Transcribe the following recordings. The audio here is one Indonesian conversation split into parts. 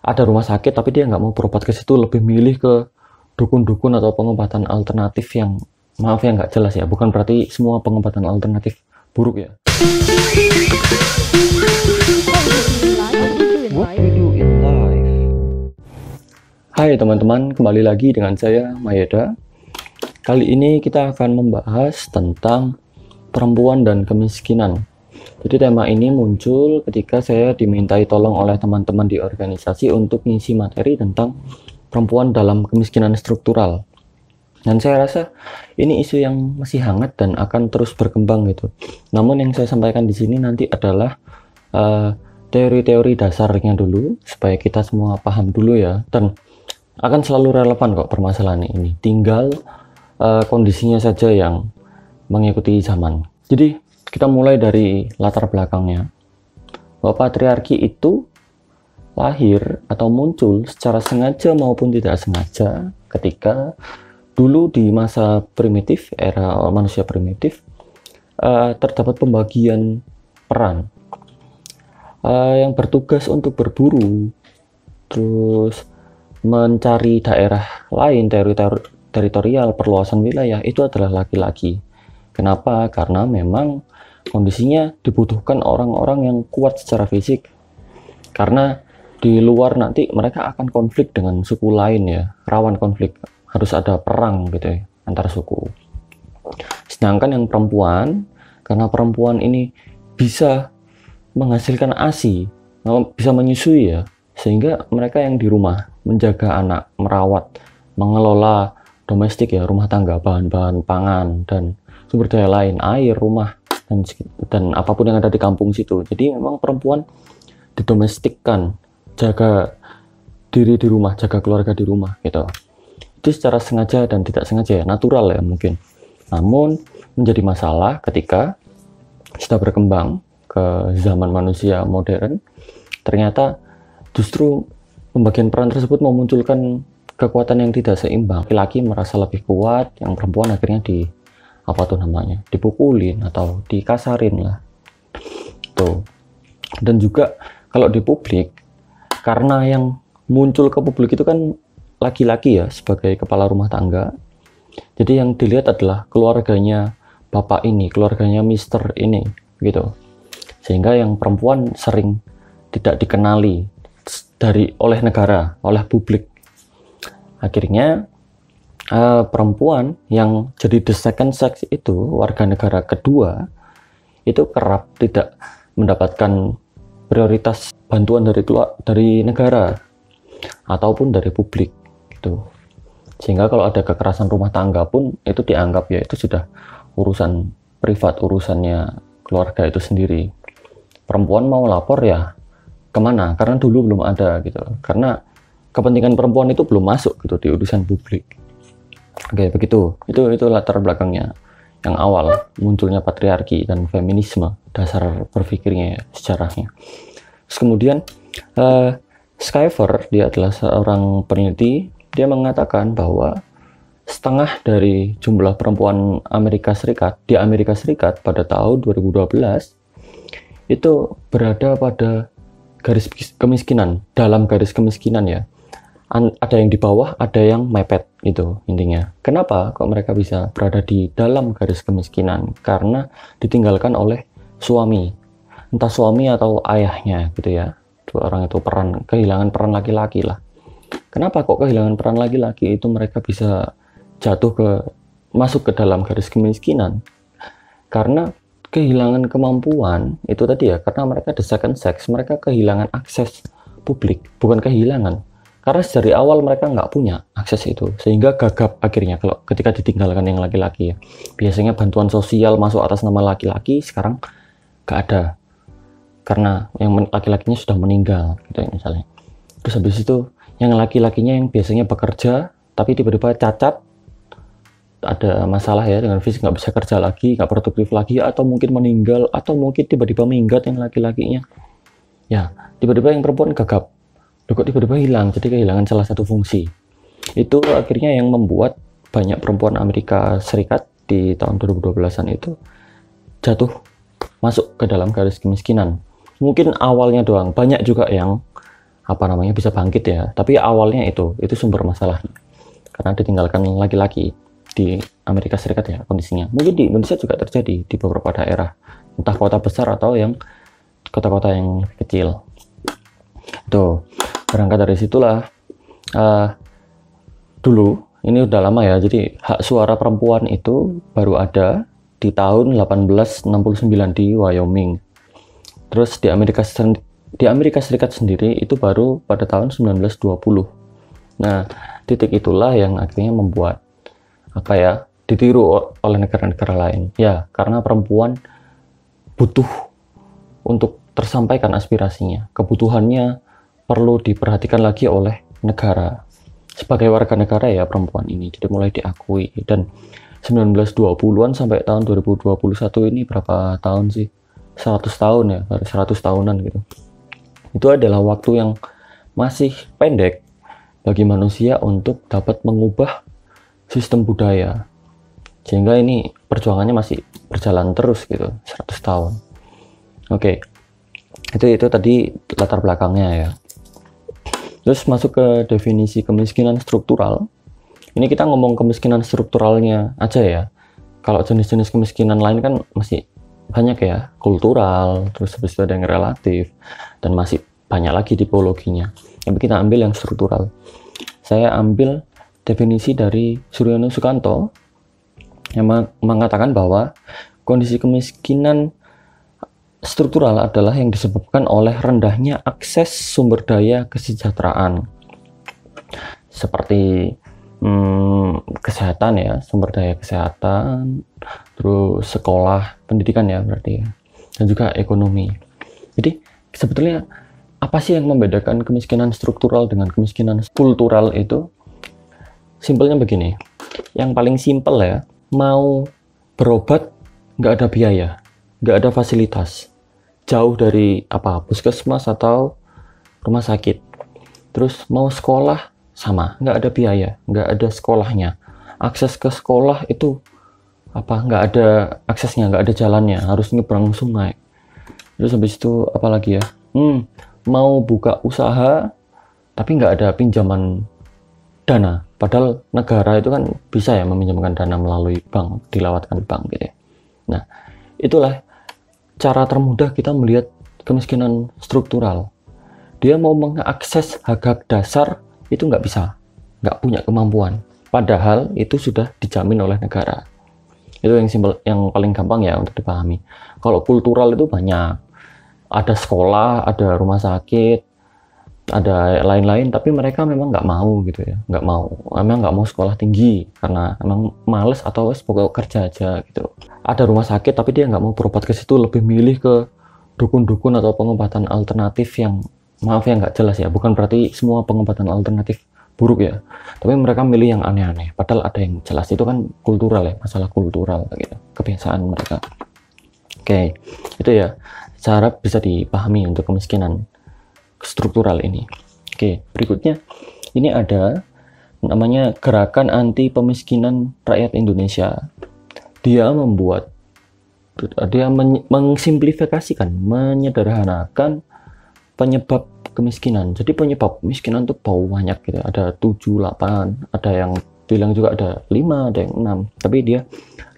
ada rumah sakit tapi dia nggak mau berobat ke situ, lebih milih ke dukun-dukun atau pengobatan alternatif yang maaf ya nggak jelas ya, bukan berarti semua pengobatan alternatif buruk ya. What we do in life. Hai teman-teman, kembali lagi dengan saya Mayeda. Kali ini kita akan membahas tentang perempuan dan kemiskinan. Jadi tema ini muncul ketika saya dimintai tolong oleh teman-teman di organisasi untuk ngisi materi tentang perempuan dalam kemiskinan struktural. Dan saya rasa ini isu yang masih hangat dan akan terus berkembang gitu. Namun yang saya sampaikan di sini nanti adalah teori-teori dasarnya dulu supaya kita semua paham dulu ya. Dan akan selalu relevan kok permasalahan ini. Tinggal kondisinya saja yang mengikuti zaman. Jadi kita mulai dari latar belakangnya, bahwa patriarki itu lahir atau muncul secara sengaja maupun tidak sengaja ketika dulu di masa primitif, era manusia primitif, terdapat pembagian peran yang bertugas untuk berburu, terus mencari daerah lain, teritorial, perluasan wilayah, itu adalah laki-laki. Kenapa? Karena memang kondisinya dibutuhkan orang-orang yang kuat secara fisik, karena di luar nanti mereka akan konflik dengan suku lain ya, rawan konflik, harus ada perang gitu ya antar suku. Sedangkan yang perempuan, karena perempuan ini bisa menghasilkan ASI, bisa menyusui ya, sehingga mereka yang di rumah menjaga anak, merawat, mengelola domestik ya, rumah tangga, bahan-bahan pangan dan sumber daya lain, air, rumah, dan apapun yang ada di kampung situ. Jadi memang perempuan didomestikkan, jaga diri di rumah, jaga keluarga di rumah gitu. Itu secara sengaja dan tidak sengaja ya, natural ya mungkin. Namun menjadi masalah ketika sudah berkembang ke zaman manusia modern, ternyata justru pembagian peran tersebut memunculkan kekuatan yang tidak seimbang. Laki-laki merasa lebih kuat, yang perempuan akhirnya dipukulin atau dikasarin lah tuh. Dan juga kalau di publik, karena yang muncul ke publik itu kan laki-laki ya sebagai kepala rumah tangga, jadi yang dilihat adalah keluarganya bapak ini, keluarganya mister ini gitu, sehingga yang perempuan sering tidak dikenali oleh negara, oleh publik. Akhirnya perempuan yang jadi the second sex itu, warga negara kedua, itu kerap tidak mendapatkan prioritas bantuan dari negara ataupun dari publik gitu. Sehingga kalau ada kekerasan rumah tangga pun itu dianggap ya itu sudah urusan privat, urusannya keluarga itu sendiri. Perempuan mau lapor ya kemana? Karena dulu belum ada gitu, karena kepentingan perempuan itu belum masuk gitu di urusan publik. Oke, begitu. Itu latar belakangnya yang awal munculnya patriarki dan feminisme, dasar berpikirnya ya, sejarahnya. Terus kemudian Skyver, dia adalah seorang peneliti, dia mengatakan bahwa setengah dari jumlah perempuan Amerika Serikat di Amerika Serikat pada tahun 2012 itu berada pada garis kemiskinan, dalam garis kemiskinan ya. Ada yang di bawah, ada yang mepet gitu intinya. Kenapa kok mereka bisa berada di dalam garis kemiskinan? Karena ditinggalkan oleh suami, entah suami atau ayahnya gitu ya. Dua orang itu kehilangan peran laki-laki lah. Kenapa kok kehilangan peran laki-laki itu mereka bisa masuk ke dalam garis kemiskinan? Karena kehilangan kemampuan itu tadi ya, karena mereka the second sex, mereka kehilangan akses publik, bukan kehilangan. Karena dari awal mereka nggak punya akses itu, sehingga gagap akhirnya kalau ketika ditinggalkan yang laki-laki ya. Biasanya bantuan sosial masuk atas nama laki-laki, sekarang nggak ada. Karena yang laki-lakinya sudah meninggal, gitu ya misalnya. Terus habis itu, yang laki-lakinya yang biasanya bekerja, tapi tiba-tiba cacat, ada masalah ya dengan fisik, nggak bisa kerja lagi, nggak produktif lagi, atau mungkin meninggal, atau mungkin tiba-tiba minggat yang laki-lakinya. Ya, tiba-tiba yang perempuan gagap. Kok tiba-tiba hilang, jadi kehilangan salah satu fungsi. Itu akhirnya yang membuat banyak perempuan Amerika Serikat di tahun 2012-an itu jatuh masuk ke dalam garis kemiskinan. Mungkin awalnya doang, banyak juga yang bisa bangkit ya. Tapi awalnya itu sumber masalah karena ditinggalkan laki-laki di Amerika Serikat ya kondisinya. Mungkin di Indonesia juga terjadi di beberapa daerah, entah kota besar atau yang kota-kota yang kecil. Tuh, berangkat dari situlah dulu, ini udah lama ya, jadi hak suara perempuan itu baru ada di tahun 1869 di Wyoming. Terus di Amerika Serikat sendiri itu baru pada tahun 1920. Nah, titik itulah yang akhirnya membuat ditiru oleh negara-negara lain. Ya, karena perempuan butuh untuk tersampaikan aspirasinya. Kebutuhannya perlu diperhatikan lagi oleh negara. Sebagai warga negara ya perempuan ini jadi mulai diakui. Dan 1920-an sampai tahun 2021 ini berapa tahun sih? 100 tahun ya, 100 tahunan gitu. Itu adalah waktu yang masih pendek bagi manusia untuk dapat mengubah sistem budaya. Sehingga ini perjuangannya masih berjalan terus gitu, 100 tahun. Oke. Itu tadi latar belakangnya ya. Terus masuk ke definisi kemiskinan struktural. Ini kita ngomong kemiskinan strukturalnya aja ya. Kalau jenis-jenis kemiskinan lain kan masih banyak ya, kultural, terus habis itu ada yang relatif, dan masih banyak lagi tipologinya. Tapi kita ambil yang struktural. Saya ambil definisi dari Suryono Sukanto yang mengatakan bahwa kondisi kemiskinan struktural adalah yang disebabkan oleh rendahnya akses sumber daya kesejahteraan seperti kesehatan ya, sumber daya kesehatan, terus sekolah, pendidikan ya berarti ya, dan juga ekonomi. Jadi sebetulnya apa sih yang membedakan kemiskinan struktural dengan kemiskinan kultural itu? Simpelnya begini, yang paling simpel ya, mau berobat nggak ada biaya, nggak ada fasilitas, jauh dari puskesmas atau rumah sakit. Terus mau sekolah sama, nggak ada biaya, nggak ada sekolahnya. Akses ke sekolah itu nggak ada aksesnya, nggak ada jalannya, harus nyebrang sungai. Terus habis itu apalagi ya, mau buka usaha tapi nggak ada pinjaman dana, padahal negara itu kan bisa ya meminjamkan dana melalui bank, dilewatkan bank gitu ya. Nah, itulah cara termudah kita melihat kemiskinan struktural. Dia mau mengakses hak-hak dasar itu nggak bisa, nggak punya kemampuan, padahal itu sudah dijamin oleh negara. Itu yang simpel, yang paling gampang ya untuk dipahami. Kalau kultural itu banyak, ada sekolah, ada rumah sakit, ada lain-lain, tapi mereka memang nggak mau gitu ya, memang nggak mau sekolah tinggi karena memang males atau pokoknya kerja aja gitu. Ada rumah sakit tapi dia nggak mau berobat ke situ, lebih milih ke dukun-dukun atau pengobatan alternatif yang maaf ya nggak jelas ya, bukan berarti semua pengobatan alternatif buruk ya, tapi mereka milih yang aneh-aneh, padahal ada yang jelas. Itu kan kultural ya, masalah kultural gitu, kebiasaan mereka. Oke, itu ya cara bisa dipahami untuk kemiskinan struktural ini. Oke, berikutnya ini ada namanya Gerakan Anti Pemiskinan Rakyat Indonesia. Dia mengsimplifikasikan, menyederhanakan penyebab kemiskinan. Jadi penyebab kemiskinan itu banyak gitu. Ada 7, 8, ada yang bilang juga ada 5, ada yang 6. Tapi dia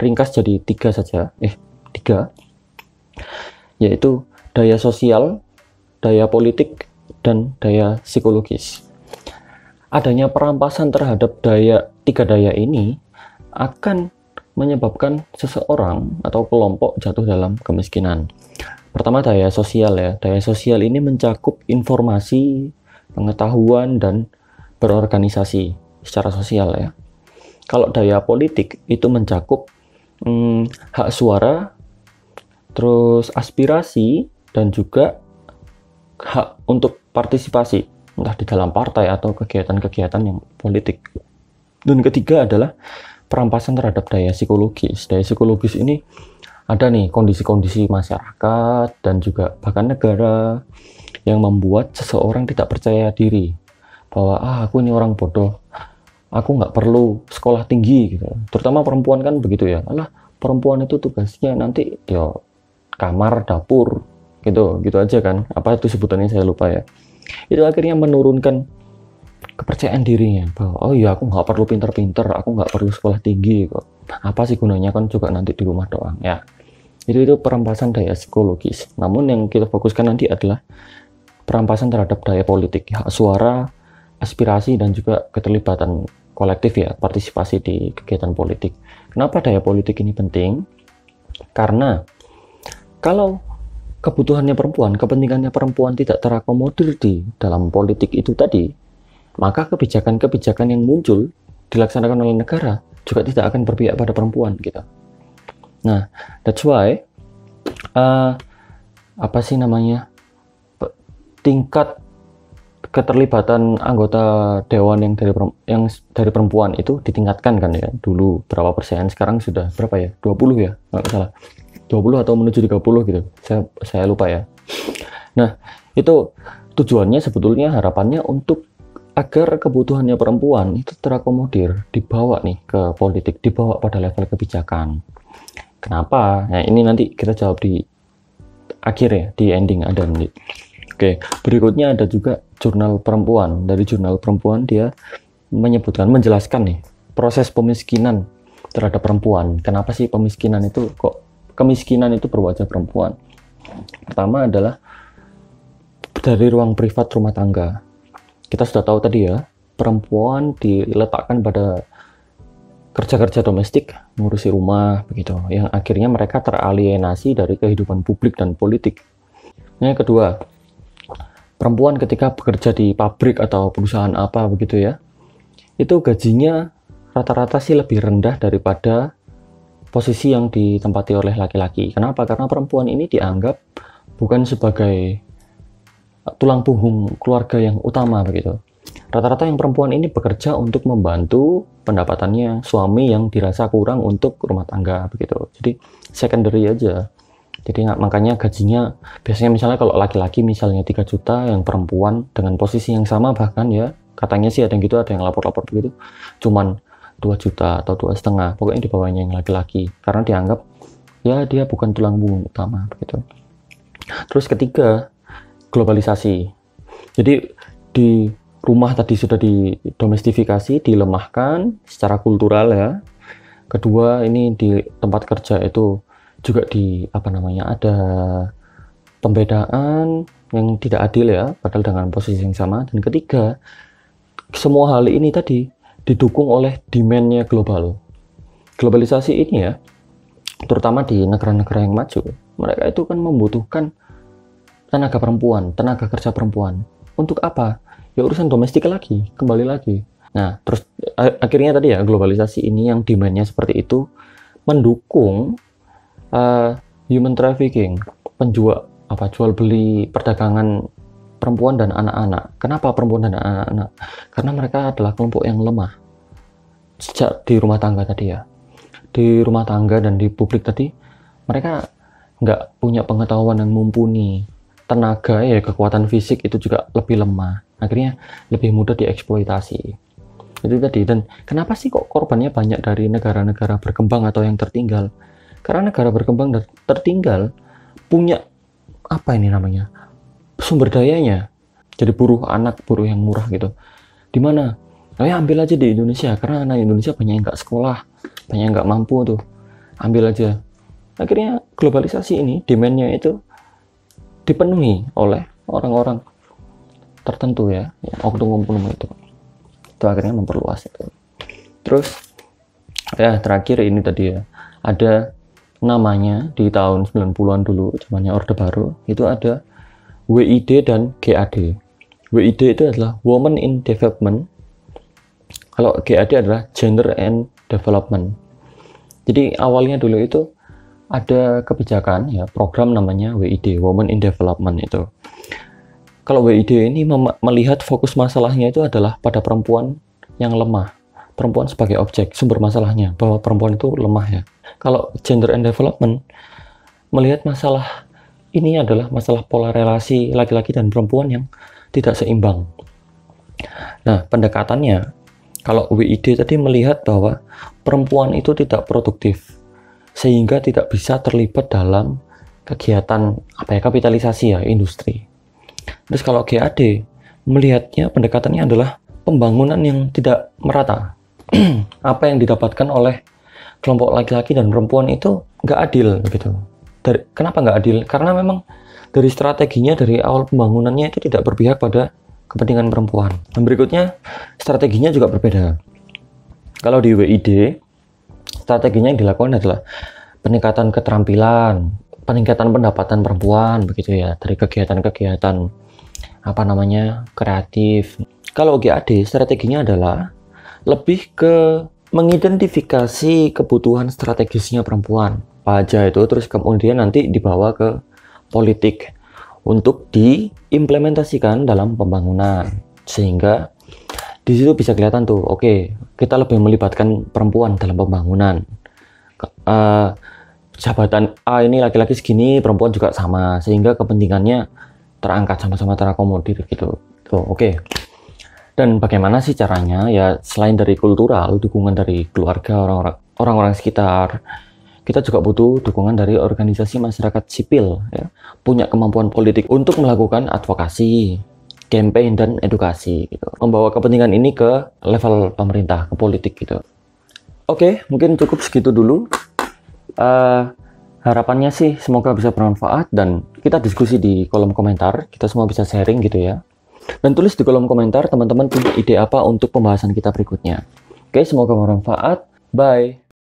ringkas jadi 3 saja. 3. Yaitu daya sosial, daya politik, dan daya psikologis. Adanya perampasan terhadap 3 daya ini akan menyebabkan seseorang atau kelompok jatuh dalam kemiskinan. Pertama, daya sosial ya. Daya sosial ini mencakup informasi, pengetahuan, dan berorganisasi secara sosial ya. Kalau daya politik itu mencakup hak suara, terus aspirasi, dan juga hak untuk partisipasi, entah di dalam partai atau kegiatan-kegiatan yang politik. Dan ketiga adalah perampasan terhadap daya psikologis. Daya psikologis ini ada nih kondisi-kondisi masyarakat dan juga bahkan negara yang membuat seseorang tidak percaya diri bahwa aku ini orang bodoh, aku nggak perlu sekolah tinggi gitu. Terutama perempuan kan begitu ya, perempuan itu tugasnya nanti kamar, dapur gitu aja kan, apa itu sebutannya saya lupa ya. Itu akhirnya menurunkan kepercayaan dirinya bahwa oh iya, aku nggak perlu pinter-pinter, aku nggak perlu sekolah tinggi kok, apa sih gunanya, kan juga nanti di rumah doang ya. Itu perampasan daya psikologis. Namun yang kita fokuskan nanti adalah perampasan terhadap daya politik, hak suara, aspirasi, dan juga keterlibatan kolektif ya, partisipasi di kegiatan politik. Kenapa daya politik ini penting? Karena kalau kebutuhannya perempuan, kepentingannya perempuan tidak terakomodir di dalam politik itu tadi, maka kebijakan-kebijakan yang muncul dilaksanakan oleh negara juga tidak akan berpihak pada perempuan gitu. Nah, that's why tingkat keterlibatan anggota dewan yang dari perempuan itu ditingkatkan kan ya. Dulu berapa persen, sekarang sudah berapa ya? 20 ya, nggak salah. 20 atau menuju 30 gitu. Saya lupa ya. Nah, itu tujuannya sebetulnya, harapannya untuk agar kebutuhannya perempuan itu terakomodir, dibawa nih ke politik, dibawa pada level kebijakan. Kenapa? Nah, ini nanti kita jawab di akhir ya, di ending ada nanti. Oke, berikutnya ada juga jurnal perempuan. Dari jurnal perempuan dia menjelaskan nih proses pemiskinan terhadap perempuan. Kenapa sih kemiskinan itu berwajah perempuan? Pertama adalah dari ruang privat rumah tangga. Kita sudah tahu tadi ya, perempuan diletakkan pada kerja-kerja domestik, ngurusi rumah begitu, yang akhirnya mereka teralienasi dari kehidupan publik dan politik. Yang kedua, perempuan ketika bekerja di pabrik atau perusahaan apa begitu ya, itu gajinya rata-rata sih lebih rendah daripada posisi yang ditempati oleh laki-laki. Kenapa? Karena perempuan ini dianggap bukan sebagai tulang punggung keluarga yang utama begitu. Rata-rata yang perempuan ini bekerja untuk membantu pendapatannya suami yang dirasa kurang untuk rumah tangga begitu. Jadi secondary aja. Jadi makanya gajinya biasanya misalnya kalau laki-laki misalnya 3 juta, yang perempuan dengan posisi yang sama bahkan ya, katanya sih ada yang gitu, ada yang lapor-lapor begitu, cuman 2 juta atau 2,5, pokoknya di bawahnya yang laki-laki, karena dianggap ya dia bukan tulang punggung utama begitu. Terus ketiga, globalisasi. Jadi di rumah tadi sudah didomestifikasi, dilemahkan secara kultural ya. Kedua, ini di tempat kerja itu juga ada pembedaan yang tidak adil ya, padahal dengan posisi yang sama. Dan ketiga, semua hal ini tadi didukung oleh demand-nya global. Globalisasi ini ya, terutama di negara-negara yang maju, mereka itu kan membutuhkan tenaga perempuan, tenaga kerja perempuan. Untuk apa? Ya urusan domestik lagi, kembali lagi. Nah, terus akhirnya tadi ya, globalisasi ini yang demand-nya seperti itu mendukung human trafficking, jual beli perdagangan perempuan dan anak-anak. Kenapa perempuan dan anak-anak? Karena mereka adalah kelompok yang lemah. Sejak di rumah tangga tadi ya, di rumah tangga dan di publik tadi, mereka nggak punya pengetahuan yang mumpuni. Tenaga ya, kekuatan fisik itu juga lebih lemah, akhirnya lebih mudah dieksploitasi. Itu tadi. Dan kenapa sih kok korbannya banyak dari negara-negara berkembang atau yang tertinggal? Karena negara berkembang dan tertinggal punya sumber dayanya. Jadi buruh yang murah gitu. Di mana? Ya ambil aja di Indonesia, karena anak Indonesia banyak yang nggak sekolah, banyak yang nggak mampu tuh, ambil aja. Akhirnya globalisasi ini demand-nya itu dipenuhi oleh orang-orang tertentu ya, oknum-oknum itu akhirnya memperluas itu. Terus ya terakhir ini tadi ya, ada namanya di tahun 90-an dulu, zamannya Orde Baru, itu ada WID dan GAD. WID itu adalah Women in Development, kalau GAD adalah Gender and Development. Jadi awalnya dulu itu ada kebijakan ya, program namanya WID, Women in Development itu. Kalau WID ini melihat fokus masalahnya itu adalah pada perempuan yang lemah, perempuan sebagai objek sumber masalahnya, bahwa perempuan itu lemah ya. Kalau Gender and Development melihat masalah ini adalah masalah pola relasi laki-laki dan perempuan yang tidak seimbang. Nah, pendekatannya, kalau WID tadi melihat bahwa perempuan itu tidak produktif, sehingga tidak bisa terlibat dalam kegiatan kapitalisasi ya, industri. Terus kalau GAD melihatnya, pendekatannya adalah pembangunan yang tidak merata. Apa yang didapatkan oleh kelompok laki-laki dan perempuan itu nggak adil gitu. Kenapa nggak adil? Karena memang dari strateginya, dari awal pembangunannya itu tidak berpihak pada kepentingan perempuan. Dan berikutnya, strateginya juga berbeda. Kalau di WID, strateginya yang dilakukan adalah peningkatan keterampilan, peningkatan pendapatan perempuan, begitu ya, dari kegiatan-kegiatan kreatif. Kalau GAD, strateginya adalah lebih ke mengidentifikasi kebutuhan strategisnya perempuan, apa aja itu, terus kemudian nanti dibawa ke politik untuk diimplementasikan dalam pembangunan, sehingga di situ bisa kelihatan tuh, oke, kita lebih melibatkan perempuan dalam pembangunan. Jabatan A ini laki-laki segini, perempuan juga sama, sehingga kepentingannya terangkat, sama-sama terakomodir gitu. Tuh, oke. Dan bagaimana sih caranya? Ya selain dari kultural, dukungan dari keluarga, orang-orang sekitar, kita juga butuh dukungan dari organisasi masyarakat sipil, ya, punya kemampuan politik untuk melakukan advokasi, campaign, dan edukasi, gitu. Membawa kepentingan ini ke level pemerintah, ke politik, gitu. Oke, mungkin cukup segitu dulu. Harapannya sih semoga bisa bermanfaat, dan kita diskusi di kolom komentar, kita semua bisa sharing gitu ya. Dan tulis di kolom komentar teman-teman punya ide apa untuk pembahasan kita berikutnya. Oke, semoga bermanfaat. Bye.